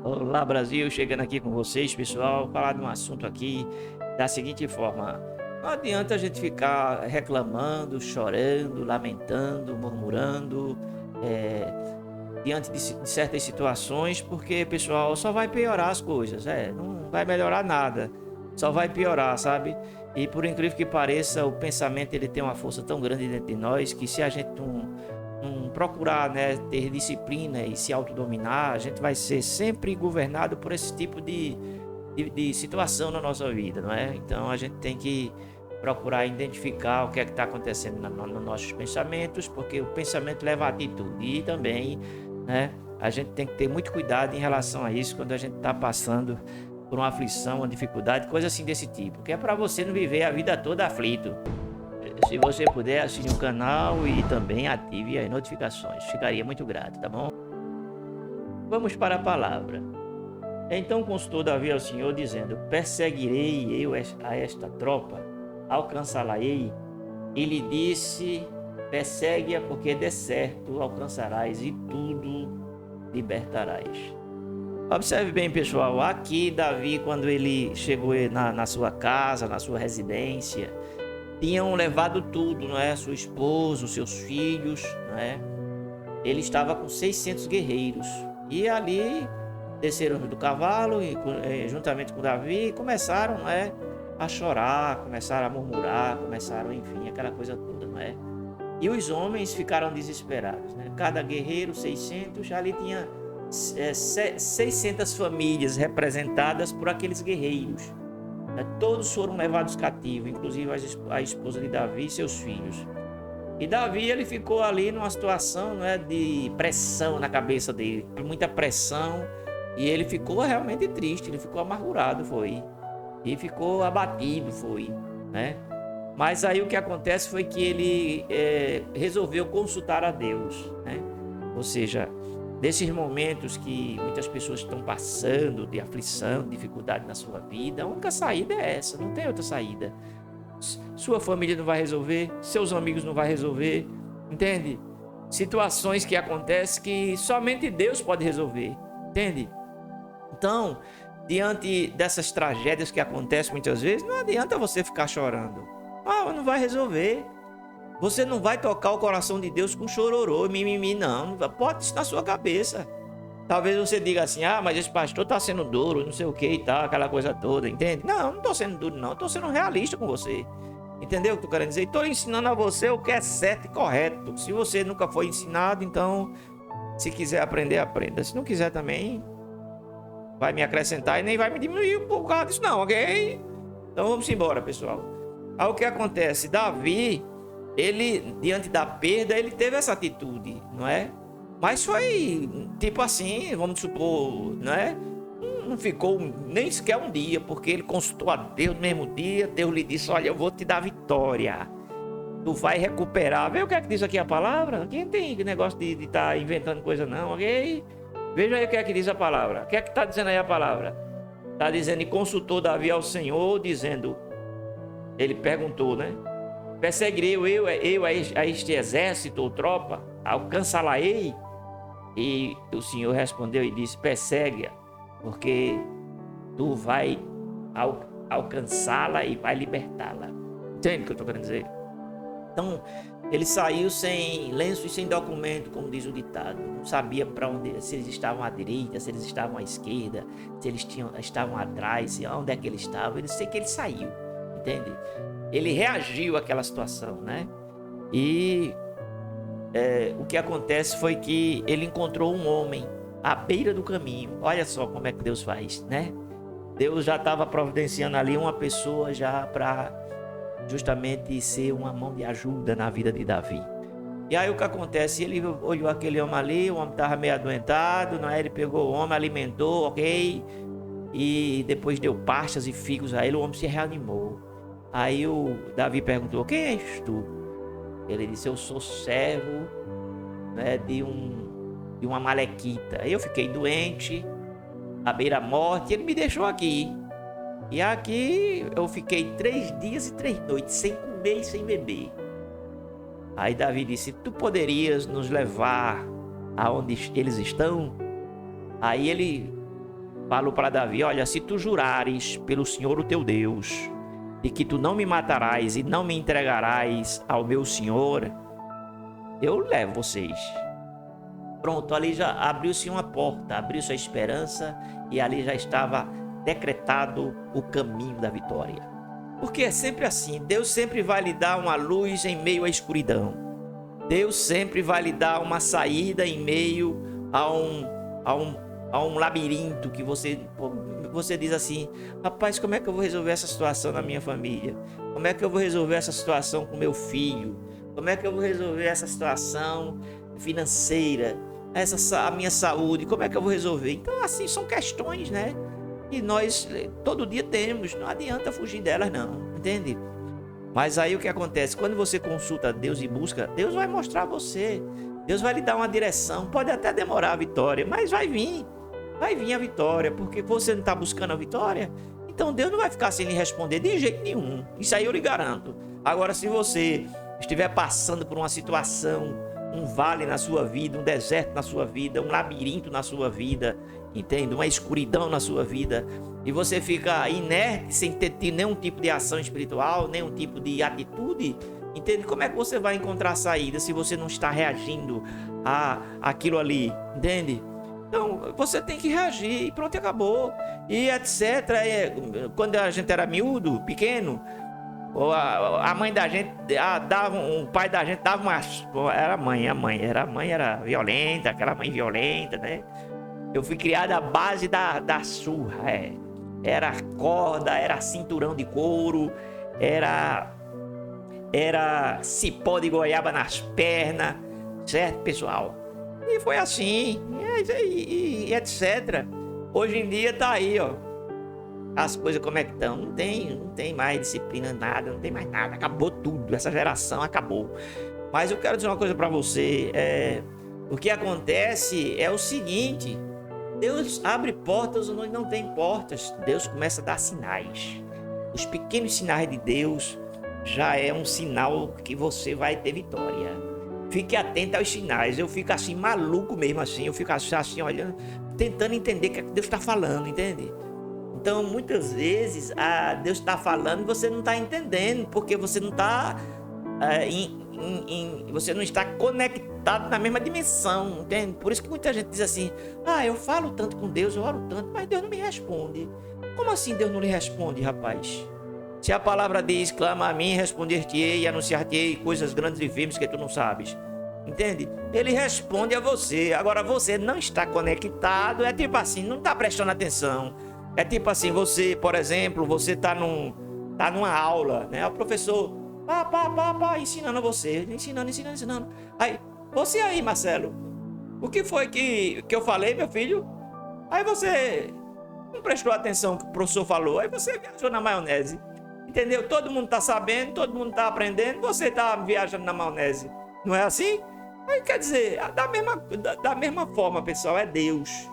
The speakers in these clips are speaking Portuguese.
Olá, Brasil, chegando aqui com vocês, pessoal, falar de um assunto aqui da seguinte forma: não adianta a gente ficar reclamando, chorando, lamentando, murmurando, diante de certas situações, porque, pessoal, só vai piorar as coisas, não vai melhorar nada, só vai piorar, sabe? E por incrível que pareça, o pensamento ele tem uma força tão grande dentro de nós que se a gente não procurar, né, ter disciplina e se autodominar, a gente vai ser sempre governado por esse tipo de situação na nossa vida, não é? Então a gente tem que procurar identificar o que é que está acontecendo nos nossos pensamentos, porque o pensamento leva à atitude e também, né, a gente tem que ter muito cuidado em relação a isso quando a gente está passando por uma aflição, uma dificuldade, coisa assim desse tipo, que é para você não viver a vida toda aflito. Se você puder, assine o canal e também ative as notificações. Ficaria muito grato, tá bom? Vamos para a palavra. Então consultou Davi ao Senhor, dizendo: Perseguirei eu a esta tropa, alcançá-la-ei. E lhe disse: Persegue-a, porque de certo alcançarás e tudo libertarás. Observe bem, pessoal. Aqui, Davi, quando ele chegou na sua casa, na sua residência, tinham levado tudo, não é? Sua esposa, os seus filhos, não é? Ele estava com 600 guerreiros. E ali desceram do cavalo e juntamente com Davi começaram, não é, a chorar, começaram a murmurar, começaram, enfim, aquela coisa toda, não é? E os homens ficaram desesperados, né? Cada guerreiro, 600, ali tinha 600 famílias representadas por aqueles guerreiros. Todos foram levados cativos, inclusive a esposa de Davi e seus filhos. E Davi, ele ficou ali numa situação, né, de pressão na cabeça dele, muita pressão, e ele ficou realmente triste, ele ficou amargurado, foi, e ficou abatido, foi, né? Mas aí o que acontece foi que ele resolveu consultar a Deus, né? Ou seja, desses momentos que muitas pessoas estão passando de aflição, dificuldade na sua vida, a única saída é essa, não tem outra saída. Sua família não vai resolver, seus amigos não vai resolver, entende? Situações que acontecem que somente Deus pode resolver, entende? Então, diante dessas tragédias que acontecem muitas vezes, não adianta você ficar chorando. Não vai resolver. Você não vai tocar o coração de Deus com chororô, mimimi, não. Pode isso na sua cabeça. Talvez você diga assim: mas esse pastor tá sendo duro, não sei o que e tal, aquela coisa toda, entende? Não tô sendo duro, não. Tô sendo realista com você. Entendeu o que eu tô querendo dizer? Tô ensinando a você o que é certo e correto. Se você nunca foi ensinado, então, se quiser aprender, aprenda. Se não quiser também, vai me acrescentar e nem vai me diminuir por causa disso, não, ok? Então vamos embora, pessoal. Aí o que acontece? Davi, ele, diante da perda, ele teve essa atitude, não é? Mas foi tipo assim, vamos supor, não é? Não ficou nem sequer um dia, porque ele consultou a Deus no mesmo dia. Deus lhe disse: Olha, eu vou te dar vitória, tu vai recuperar. Vê o que é que diz aqui a palavra. Quem tem negócio de estar inventando coisa, não, ok? Veja aí o que é que diz a palavra. O que é que está dizendo aí a palavra? Está dizendo: E consultou Davi ao Senhor, dizendo, ele perguntou, né? Perseguirei eu a este exército ou tropa, alcançá-la-ei? E o Senhor respondeu e disse: Persegue-a, porque tu vai alcançá-la e vai libertá-la. Entende o que eu estou querendo dizer? Então, ele saiu sem lenço e sem documento, como diz o ditado. Não sabia para onde, se eles estavam à direita, se eles estavam à esquerda, se eles estavam atrás, onde é que ele estava. Eu sei que ele saiu, entende? Ele reagiu àquela situação, né? E o que acontece foi que ele encontrou um homem à beira do caminho. Olha só como é que Deus faz, né? Deus já estava providenciando ali uma pessoa já para justamente ser uma mão de ajuda na vida de Davi. E aí o que acontece? Ele olhou aquele homem ali, o homem estava meio adoentado, não é? Ele pegou o homem, alimentou, ok? E depois deu pastas e figos a ele, o homem se reanimou. Aí o Davi perguntou: Quem és tu? Ele disse: Eu sou servo, né, de uma amalequita. Aí eu fiquei doente, à beira-morte, ele me deixou aqui. E aqui eu fiquei 3 dias e 3 noites, sem comer e sem beber. Aí Davi disse: Tu poderias nos levar aonde eles estão? Aí ele falou para Davi: olha, se tu jurares pelo Senhor o teu Deus, de que tu não me matarás e não me entregarás ao meu Senhor, eu levo vocês. Pronto, ali já abriu-se uma porta, abriu-se a esperança, e ali já estava decretado o caminho da vitória. Porque é sempre assim, Deus sempre vai lhe dar uma luz em meio à escuridão. Deus sempre vai lhe dar uma saída em meio a um labirinto que você diz assim: rapaz, como é que eu vou resolver essa situação na minha família? Como é que eu vou resolver essa situação com meu filho? Como é que eu vou resolver essa situação financeira? A minha saúde, como é que eu vou resolver? Então, assim, são questões, né? E nós todo dia temos, não adianta fugir delas não, entende? Mas aí o que acontece? Quando você consulta Deus e busca, Deus vai mostrar a você. Deus vai lhe dar uma direção. Pode até demorar a vitória, mas vai vir a vitória, porque você não está buscando a vitória. Então Deus não vai ficar sem lhe responder de jeito nenhum. Isso aí eu lhe garanto. Agora, se você estiver passando por uma situação, um vale na sua vida, um deserto na sua vida, um labirinto na sua vida, entende? Uma escuridão na sua vida, e você fica inerte sem ter nenhum tipo de ação espiritual, nenhum tipo de atitude, entende? Como é que você vai encontrar saída se você não está reagindo a aquilo ali, entende? Então você tem que reagir e pronto, acabou. E etc. Quando a gente era miúdo, pequeno, a mãe da gente dava, o pai da gente dava umas. Era a mãe era violenta, aquela mãe violenta, né? Eu fui criado à base da surra, Era corda, era cinturão de couro, era cipó de goiaba nas pernas, certo, pessoal? E foi assim, e etc. Hoje em dia tá aí, ó. As coisas como é que estão? Não tem mais disciplina, nada, não tem mais nada. Acabou tudo, essa geração acabou. Mas eu quero dizer uma coisa para você. O que acontece é o seguinte: Deus abre portas onde não tem portas. Deus começa a dar sinais. Os pequenos sinais de Deus já é um sinal que você vai ter vitória. Fique atento aos sinais. Eu fico assim maluco mesmo assim. Eu fico assim olhando, tentando entender o que Deus está falando, entende? Então, muitas vezes, Deus está falando e você não está entendendo, porque você não está você não está conectado na mesma dimensão, entende? Por isso que muita gente diz assim: eu falo tanto com Deus, eu oro tanto, mas Deus não me responde. Como assim Deus não lhe responde, rapaz? Se a palavra diz: clama a mim, responder-te-ei e anunciar-te-ei coisas grandes e firmes que tu não sabes. Entende? Ele responde a você. Agora você não está conectado, é tipo assim, não está prestando atenção. É tipo assim, você, por exemplo, você tá numa aula, né? O professor, ensinando a você, ensinando. Aí, você aí, Marcelo, o que foi que eu falei, meu filho? Aí você não prestou atenção no que o professor falou, aí você viajou na maionese, entendeu? Todo mundo tá sabendo, todo mundo tá aprendendo, você tá viajando na maionese, não é assim? Aí quer dizer, da mesma forma, pessoal, é Deus.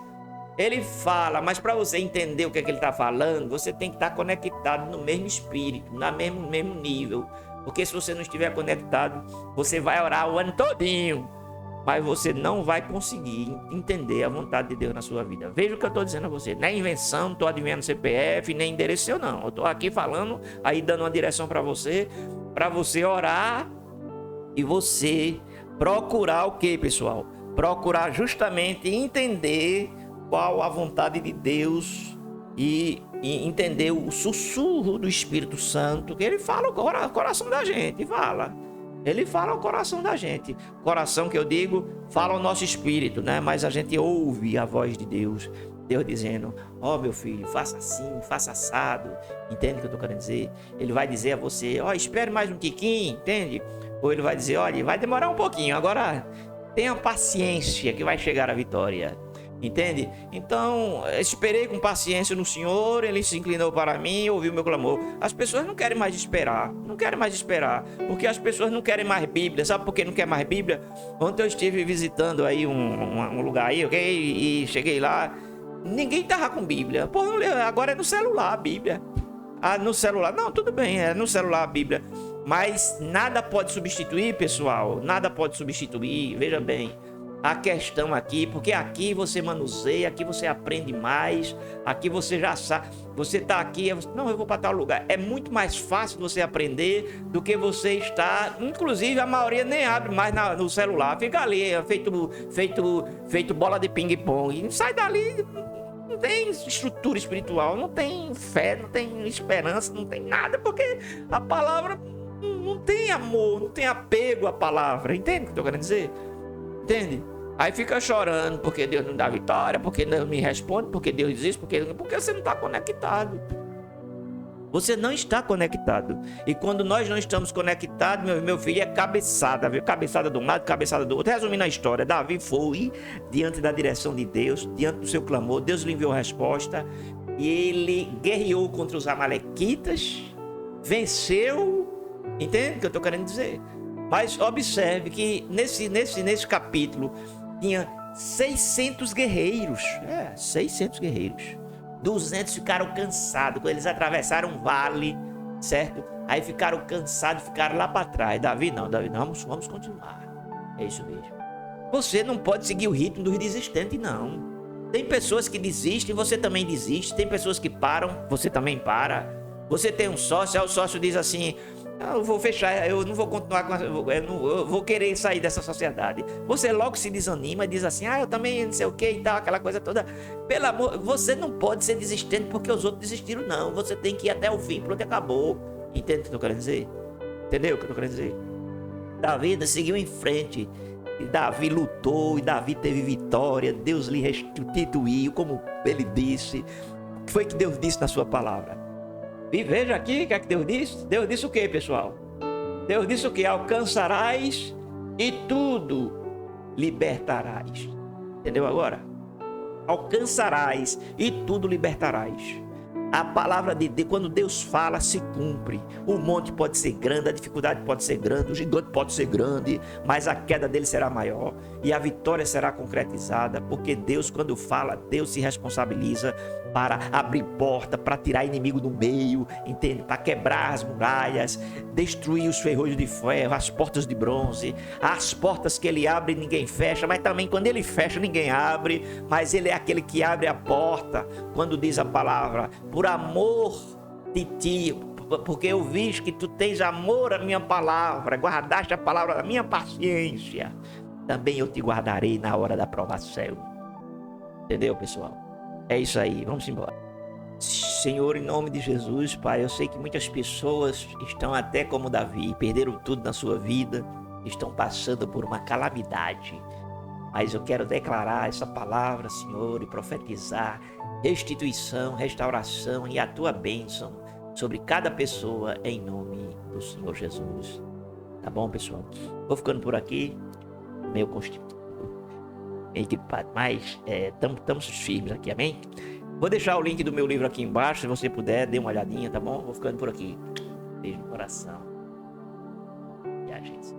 Ele fala, mas para você entender o que é que ele está falando, você tem que estar conectado no mesmo espírito, no mesmo nível. Porque se você não estiver conectado, você vai orar o ano todinho, mas você não vai conseguir entender a vontade de Deus na sua vida. Veja o que eu estou dizendo a você. Não é invenção, não estou adivinhando CPF, nem endereço seu, não. Eu estou aqui falando, aí dando uma direção para você orar e você procurar o que, pessoal? Procurar justamente entender qual a vontade de Deus e entender o sussurro do Espírito Santo, que ele fala o coração da gente, ele fala o coração da gente, coração que eu digo, fala o nosso espírito, né? Mas a gente ouve a voz de Deus dizendo: meu filho, faça assim, faça assado, entende o que eu tô querendo dizer? Ele vai dizer a você: espere mais um tiquinho, entende? Ou ele vai dizer: olha, vai demorar um pouquinho, agora tenha paciência que vai chegar a vitória. Entende? Então, esperei com paciência no Senhor, ele se inclinou para mim e ouviu meu clamor. As pessoas não querem mais esperar, porque as pessoas não querem mais Bíblia. Sabe por que não quer mais Bíblia? Ontem eu estive visitando aí um lugar aí, ok? E cheguei lá, ninguém tava com Bíblia. Pô, agora é no celular a Bíblia. No celular, não, tudo bem, é no celular a Bíblia. Mas nada pode substituir, pessoal, veja bem. a questão aqui, porque aqui você manuseia, aqui você aprende mais, aqui você já sabe, você está aqui, não, eu vou para tal lugar. É muito mais fácil você aprender do que você está, inclusive a maioria nem abre mais no celular, fica ali, feito bola de ping-pong, e sai dali, não tem estrutura espiritual, não tem fé, não tem esperança, não tem nada, porque a palavra não tem amor, não tem apego à palavra, entende o que eu estou querendo dizer? Entende? Aí fica chorando porque Deus não dá vitória, porque Deus não me responde, porque Deus diz isso, porque você não está conectado. Você não está conectado. E quando nós não estamos conectados, meu filho, é cabeçada, viu? Cabeçada de um lado, cabeçada do outro. Resumindo a história, Davi foi diante da direção de Deus, diante do seu clamor, Deus lhe enviou a resposta, e ele guerreou contra os amalequitas, venceu. Entende o que eu estou querendo dizer? Mas observe que nesse capítulo tinha 600 guerreiros. 600 guerreiros. 200 ficaram cansados. Quando eles atravessaram um vale, certo? Aí ficaram cansados, ficaram lá para trás. Davi não, vamos continuar. É isso mesmo. Você não pode seguir o ritmo dos desistentes, não. Tem pessoas que desistem, você também desiste. Tem pessoas que param, você também para. Você tem um sócio, aí o sócio diz assim: eu vou fechar, eu não vou continuar com eu vou querer sair dessa sociedade. Você logo se desanima e diz assim: eu também não sei o que e tal, aquela coisa toda. Pelo amor, você não pode ser desistente porque os outros desistiram, não. Você tem que ir até o fim, pronto, acabou. Entende o que eu tô querendo dizer? Entendeu o que eu tô querendo dizer? Davi seguiu em frente. E Davi lutou, e Davi teve vitória. Deus lhe restituiu, como ele disse. O que foi que Deus disse na sua palavra? E veja aqui o que é que Deus disse. Deus disse o que, pessoal? Deus disse o que? Alcançarás e tudo libertarás. Entendeu agora? Alcançarás e tudo libertarás. A palavra de Deus, quando Deus fala, se cumpre. O monte pode ser grande, a dificuldade pode ser grande, o gigante pode ser grande, mas a queda dele será maior e a vitória será concretizada, porque Deus, quando fala, Deus se responsabiliza para abrir porta, para tirar inimigo do meio, entende? Para quebrar as muralhas, destruir os ferrolhos de ferro, as portas de bronze, as portas que ele abre ninguém fecha, mas também quando ele fecha ninguém abre, mas ele é aquele que abre a porta, quando diz a palavra: por amor de ti, porque eu vi que tu tens amor à minha palavra, guardaste a palavra da minha paciência, também eu te guardarei na hora da provação. Entendeu, pessoal? É isso aí, vamos embora. Senhor, em nome de Jesus, Pai, eu sei que muitas pessoas estão até como Davi, perderam tudo na sua vida, estão passando por uma calamidade, mas eu quero declarar essa palavra, Senhor, e profetizar restituição, restauração e a tua bênção sobre cada pessoa, em nome do Senhor Jesus. Tá bom, pessoal? Vou ficando por aqui, meio constipado, meio gripado, mas estamos firmes aqui, amém? Vou deixar o link do meu livro aqui embaixo, se você puder, dê uma olhadinha, tá bom? Vou ficando por aqui. Beijo no coração. E a gente.